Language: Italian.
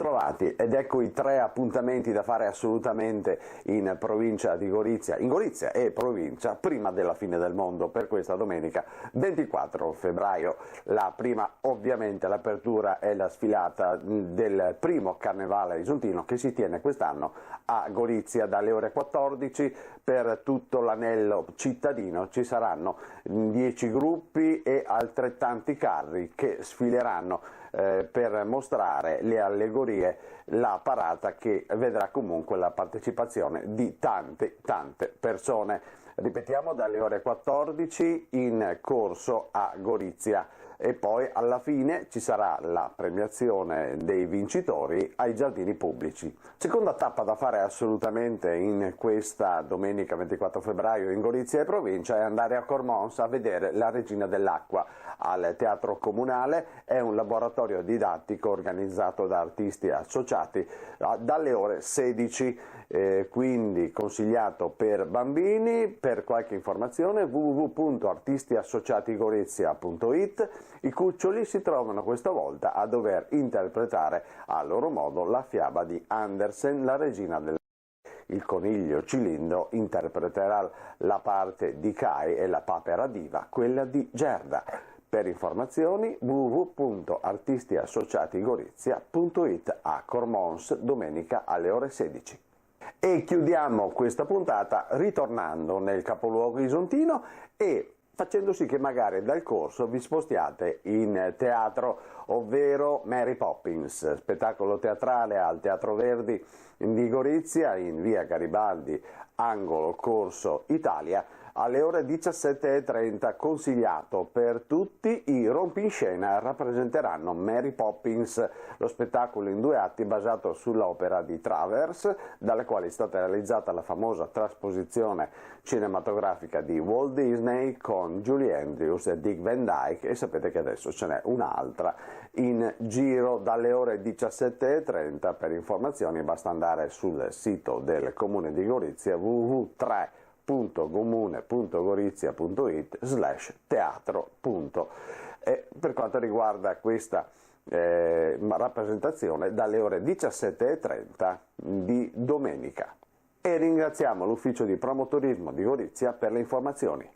Bentrovati, ed ecco i 3 appuntamenti da fare assolutamente in provincia di Gorizia, in Gorizia e provincia, prima della fine del mondo per questa domenica 24 febbraio. La prima, ovviamente, l'apertura e la sfilata del primo carnevale isontino che si tiene quest'anno a Gorizia dalle ore 14 per tutto l'anello cittadino. Ci saranno 10 gruppi e altrettanti carri che sfileranno per mostrare le allegorie, la parata che vedrà comunque la partecipazione di tante persone. Ripetiamo, dalle ore 14 in corso a Gorizia, e poi alla fine ci sarà la premiazione dei vincitori ai giardini pubblici. Seconda tappa da fare assolutamente in questa domenica 24 febbraio in Gorizia e provincia è andare a Cormons a vedere la Regina dell'Acqua al Teatro Comunale. È un laboratorio didattico organizzato da artisti associati dalle ore 16, quindi consigliato per bambini. Per qualche informazione www.artistiassociatigorizia.it. I cuccioli si trovano questa volta a dover interpretare a loro modo la fiaba di Andersen, la regina del... Il coniglio Cilindo interpreterà la parte di Kai e la papera diva quella di Gerda. Per informazioni www.artistiassociatigorizia.it a Cormons domenica alle ore 16. E chiudiamo questa puntata ritornando nel capoluogo isontino e facendo sì che magari dal corso vi spostiate in teatro, ovvero Mary Poppins, spettacolo teatrale al Teatro Verdi di Gorizia in via Garibaldi, angolo Corso Italia, alle ore 17:30, consigliato per tutti. I rompinscena rappresenteranno Mary Poppins, lo spettacolo in 2 atti basato sull'opera di Travers, dalle quali è stata realizzata la famosa trasposizione cinematografica di Walt Disney con Julie Andrews e Dick Van Dyke, e sapete che adesso ce n'è un'altra in giro dalle ore 17:30. Per informazioni basta andare sul sito del Comune di Gorizia www.3.comune.gorizia.it/teatro. Per quanto riguarda questa rappresentazione dalle ore 17:30 di domenica. E ringraziamo l'ufficio di promotorismo di Gorizia per le informazioni.